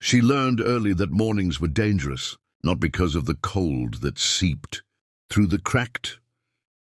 She learned early that mornings were dangerous, not because of the cold that seeped through the cracked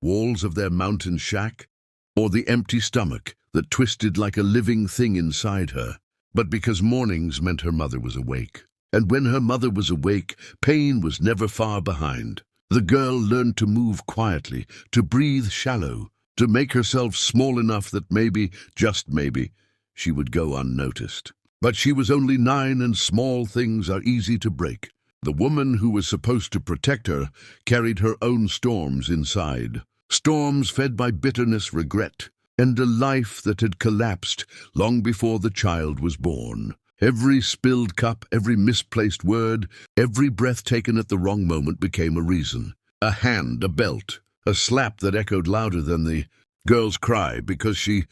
walls of their mountain shack, or the empty stomach that twisted like a living thing inside her, but because mornings meant her mother was awake. And when her mother was awake, pain was never far behind. The girl learned to move quietly, to breathe shallow, to make herself small enough that maybe, just maybe, she would go unnoticed. But she was only 9, and small things are easy to break. The woman who was supposed to protect her carried her own storms inside. Storms fed by bitterness, regret, and a life that had collapsed long before the child was born. Every spilled cup, every misplaced word, every breath taken at the wrong moment became a reason. A hand, a belt, a slap that echoed louder than the girl's cry, because she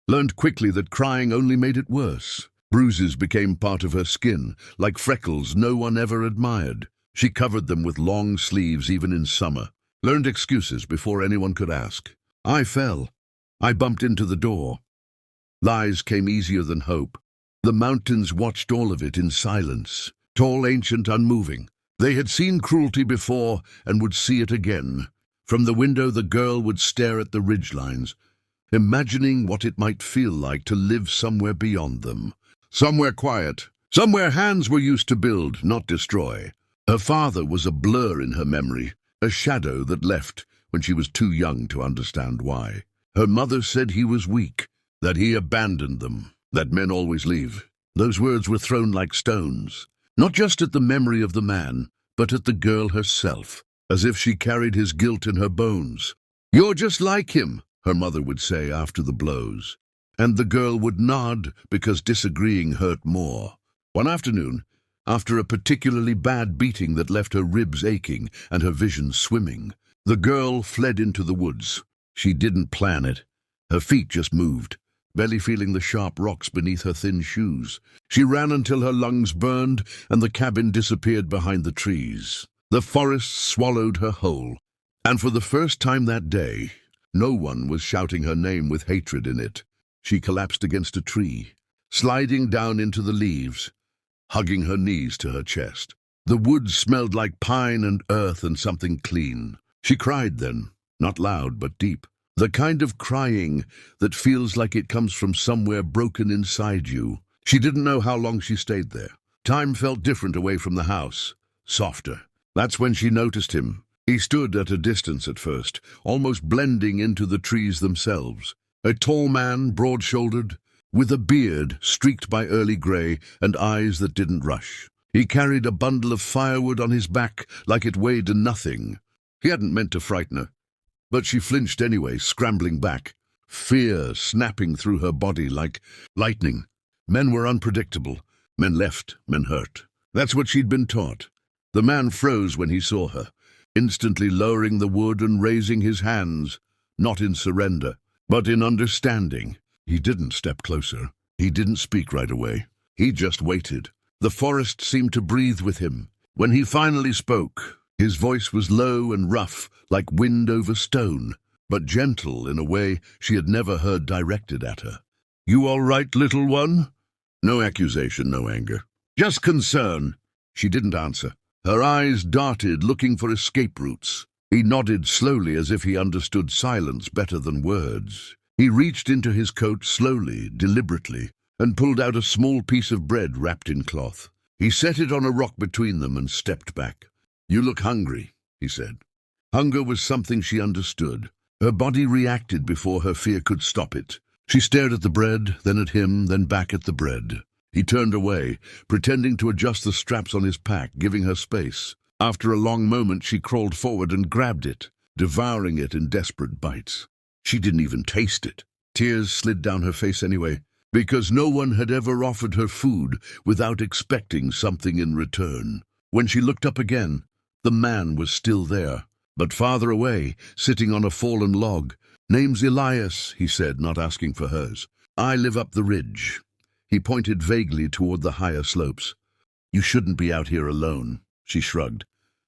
learned quickly that crying only made it worse. Bruises became part of her skin, like freckles no one ever admired. She covered them with long sleeves even in summer, learned excuses before anyone could ask. I fell. I bumped into the door. Lies came easier than hope. The mountains watched all of it in silence, tall, ancient, unmoving. They had seen cruelty before and would see it again. From the window the girl would stare at the ridgelines, imagining what it might feel like to live somewhere beyond them. Somewhere quiet, somewhere hands were used to build, not destroy. Her father was a blur in her memory, a shadow that left when she was too young to understand why. Her mother said he was weak, that he abandoned them, that men always leave. Those words were thrown like stones, not just at the memory of the man, but at the girl herself, as if she carried his guilt in her bones. "You're just like him," her mother would say after the blows. And the girl would nod because disagreeing hurt more. One afternoon, after a particularly bad beating that left her ribs aching and her vision swimming, the girl fled into the woods. She didn't plan it. Her feet just moved, barely feeling the sharp rocks beneath her thin shoes. She ran until her lungs burned and the cabin disappeared behind the trees. The forest swallowed her whole. And for the first time that day, no one was shouting her name with hatred in it. She collapsed against a tree, sliding down into the leaves, hugging her knees to her chest. The woods smelled like pine and earth and something clean. She cried then, not loud but deep. The kind of crying that feels like it comes from somewhere broken inside you. She didn't know how long she stayed there. Time felt different away from the house, softer. That's when she noticed him. He stood at a distance at first, almost blending into the trees themselves. A tall man, broad-shouldered, with a beard streaked by early gray and eyes that didn't rush. He carried a bundle of firewood on his back like it weighed nothing. He hadn't meant to frighten her, but she flinched anyway, scrambling back, fear snapping through her body like lightning. Men were unpredictable. Men left, men hurt. That's what she'd been taught. The man froze when he saw her, instantly lowering the wood and raising his hands, not in surrender, but in understanding. He didn't step closer. He didn't speak right away. He just waited. The forest seemed to breathe with him. When he finally spoke, his voice was low and rough, like wind over stone, but gentle in a way she had never heard directed at her. "You all right, little one?" No accusation, no anger. Just concern. She didn't answer. Her eyes darted, looking for escape routes. He nodded slowly as if he understood silence better than words. He reached into his coat slowly, deliberately, and pulled out a small piece of bread wrapped in cloth. He set it on a rock between them and stepped back. "You look hungry," he said. Hunger was something she understood. Her body reacted before her fear could stop it. She stared at the bread, then at him, then back at the bread. He turned away, pretending to adjust the straps on his pack, giving her space. After a long moment, she crawled forward and grabbed it, devouring it in desperate bites. She didn't even taste it. Tears slid down her face anyway, because no one had ever offered her food without expecting something in return. When she looked up again, the man was still there, but farther away, sitting on a fallen log. "Name's Elias," he said, not asking for hers. "I live up the ridge." He pointed vaguely toward the higher slopes. "You shouldn't be out here alone," she shrugged.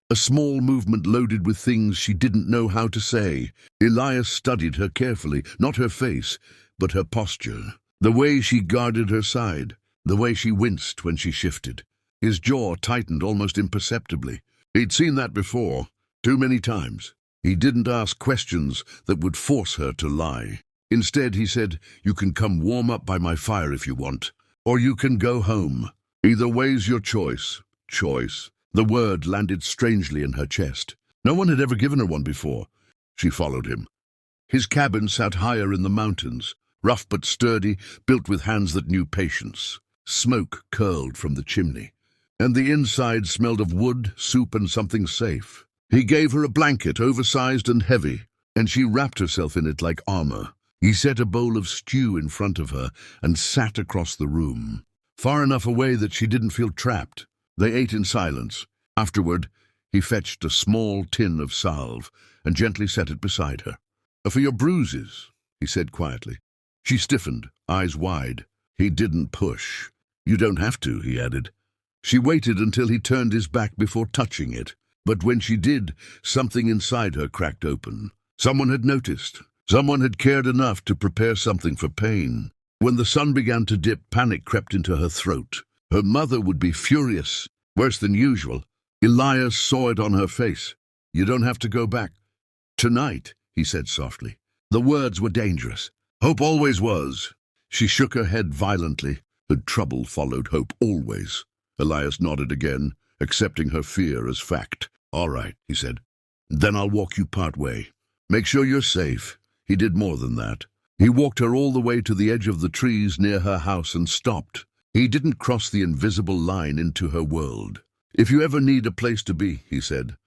A small movement loaded with things she didn't know how to say. Elias studied her carefully, not her face, but her posture. The way she guarded her side, the way she winced when she shifted. His jaw tightened almost imperceptibly. He'd seen that before, too many times. He didn't ask questions that would force her to lie. Instead, he said, "You can come warm up by my fire if you want, or you can go home. Either way's your choice." Choice. The word landed strangely in her chest. No one had ever given her one before. She followed him. His cabin sat higher in the mountains, rough but sturdy, built with hands that knew patience. Smoke curled from the chimney, and the inside smelled of wood, soup, and something safe. He gave her a blanket, oversized and heavy, and she wrapped herself in it like armor. He set a bowl of stew in front of her and sat across the room, far enough away that she didn't feel trapped. They ate in silence. Afterward, he fetched a small tin of salve and gently set it beside her. "For your bruises," he said quietly. She stiffened, eyes wide. He didn't push. "You don't have to," he added. She waited until he turned his back before touching it, but when she did, something inside her cracked open. Someone had noticed. Someone had cared enough to prepare something for pain. When the sun began to dip, panic crept into her throat. Her mother would be furious, worse than usual. Elias saw it on her face. "You don't have to go back tonight," he said softly. The words were dangerous. Hope always was. She shook her head violently. Had trouble followed hope always. Elias nodded again, accepting her fear as fact. "All right," he said. "Then I'll walk you part way. Make sure you're safe." He did more than that. He walked her all the way to the edge of the trees near her house and stopped. He didn't cross the invisible line into her world. "If you ever need a place to be," he said,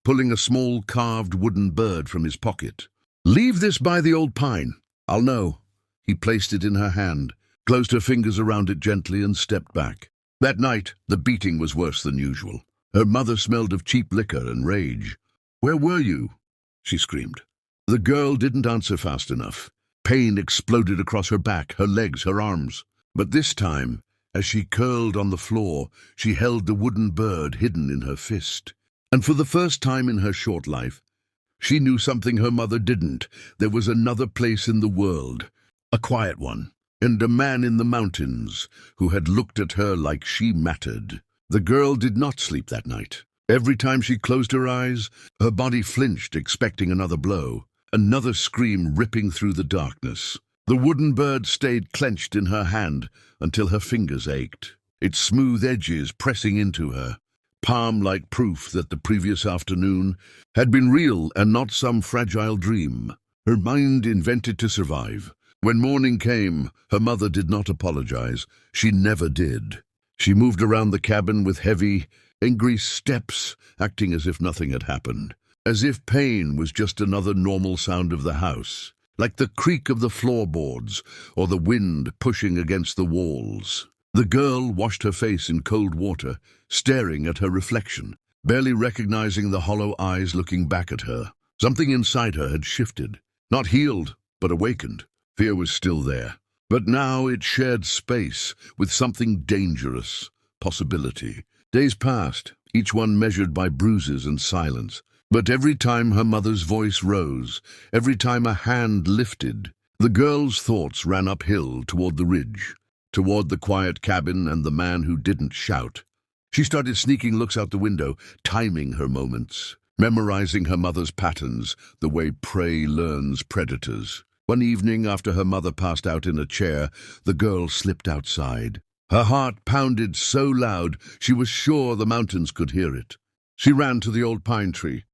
pulling a small carved wooden bird from his pocket. "Leave this by the old pine. I'll know." He placed it in her hand, closed her fingers around it gently, and stepped back. That night, the beating was worse than usual. Her mother smelled of cheap liquor and rage. "Where were you?" she screamed. The girl didn't answer fast enough. Pain exploded across her back, her legs, her arms. But this time, as she curled on the floor, she held the wooden bird hidden in her fist. And for the first time in her short life, she knew something her mother didn't. There was another place in the world, a quiet one, and a man in the mountains who had looked at her like she mattered. The girl did not sleep that night. Every time she closed her eyes, her body flinched, expecting another blow, another scream ripping through the darkness. The wooden bird stayed clenched in her hand until her fingers ached, its smooth edges pressing into her, palm-like proof that the previous afternoon had been real and not some fragile dream. Her mind invented to survive. When morning came, her mother did not apologize. She never did. She moved around the cabin with heavy, angry steps, acting as if nothing had happened, as if pain was just another normal sound of the house, like the creak of the floorboards or the wind pushing against the walls. The girl washed her face in cold water, staring at her reflection, barely recognizing the hollow eyes looking back at her. Something inside her had shifted, not healed, but awakened. Fear was still there, but now it shared space with something dangerous, possibility. Days passed, each one measured by bruises and silence. But every time her mother's voice rose, every time a hand lifted, the girl's thoughts ran uphill toward the ridge, toward the quiet cabin and the man who didn't shout. She started sneaking looks out the window, timing her moments, memorizing her mother's patterns, the way prey learns predators. One evening, after her mother passed out in a chair, the girl slipped outside. Her heart pounded so loud she was sure the mountains could hear it. She ran to the old pine tree,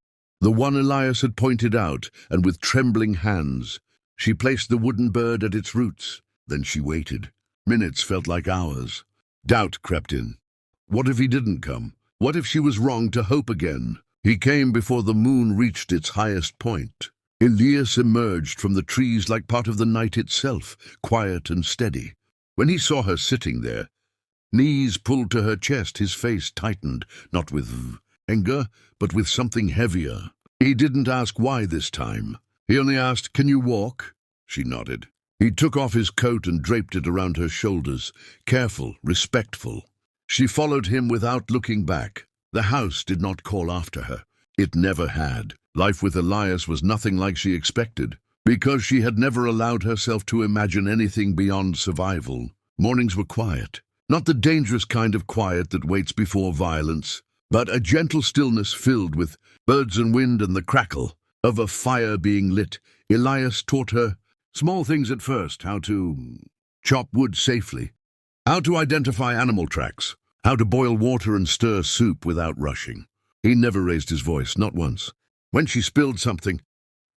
the one Elias had pointed out, and with trembling hands, she placed the wooden bird at its roots. Then she waited. Minutes felt like hours. Doubt crept in. What if he didn't come? What if she was wrong to hope again? He came before the moon reached its highest point. Elias emerged from the trees like part of the night itself, quiet and steady. When he saw her sitting there, knees pulled to her chest, his face tightened, not with anger, but with something heavier. He didn't ask why this time. He only asked, "Can you walk?" She nodded. He took off his coat and draped it around her shoulders, careful, respectful. She followed him without looking back. The house did not call after her. It never had. Life with Elias was nothing like she expected, because she had never allowed herself to imagine anything beyond survival. Mornings were quiet. Not the dangerous kind of quiet that waits before violence, but a gentle stillness filled with birds and wind and the crackle of a fire being lit. Elias taught her small things at first: how to chop wood safely, how to identify animal tracks, how to boil water and stir soup without rushing. He never raised his voice, not once. When she spilled something,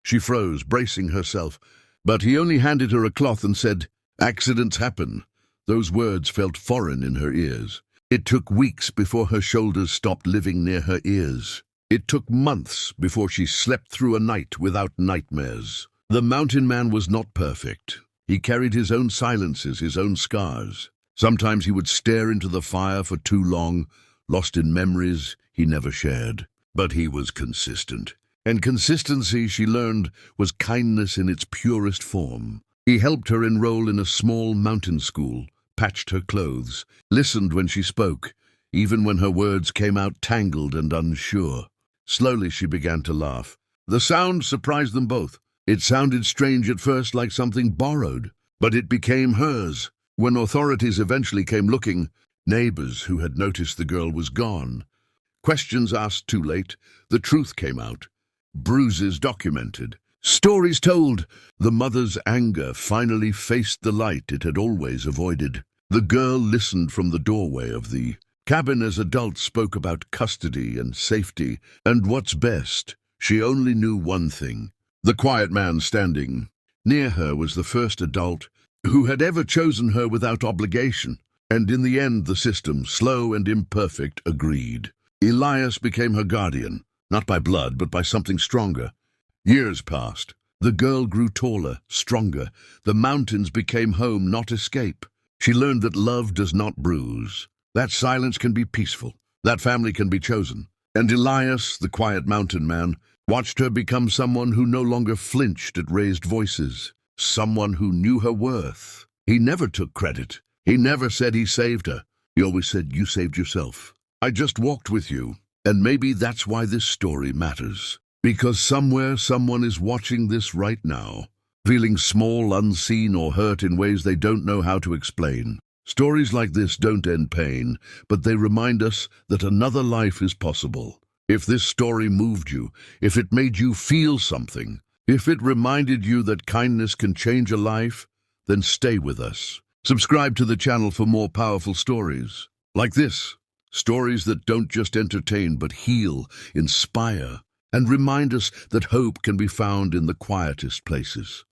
she froze, bracing herself, but he only handed her a cloth and said, "Accidents happen." Those words felt foreign in her ears. It took weeks before her shoulders stopped living near her ears. It took months before she slept through a night without nightmares. The mountain man was not perfect. He carried his own silences, his own scars. Sometimes he would stare into the fire for too long, lost in memories he never shared. But he was consistent. And consistency, she learned, was kindness in its purest form. He helped her enroll in a small mountain school, patched her clothes, listened when she spoke, even when her words came out tangled and unsure. Slowly she began to laugh. The sound surprised them both. It sounded strange at first, like something borrowed, but it became hers. When authorities eventually came looking, neighbors who had noticed the girl was gone. Questions asked too late, the truth came out. Bruises documented. Stories told. The mother's anger finally faced the light it had always avoided. The girl listened from the doorway of the cabin as adults spoke about custody and safety and what's best. She only knew one thing. The quiet man standing near her was the first adult who had ever chosen her without obligation. And in the end, the system, slow and imperfect, agreed. Elias became her guardian, not by blood, but by something stronger. Years passed. The girl grew taller, stronger. The mountains became home, not escape. She learned that love does not bruise. That silence can be peaceful. That family can be chosen. And Elias, the quiet mountain man, watched her become someone who no longer flinched at raised voices. Someone who knew her worth. He never took credit. He never said he saved her. He always said, "You saved yourself. I just walked with you." And maybe that's why this story matters. Because somewhere someone is watching this right now, feeling small, unseen, or hurt in ways they don't know how to explain. Stories like this don't end pain, but they remind us that another life is possible. If this story moved you, if it made you feel something, if it reminded you that kindness can change a life, then stay with us. Subscribe to the channel for more powerful stories like this. Stories that don't just entertain but heal, inspire, and remind us that hope can be found in the quietest places.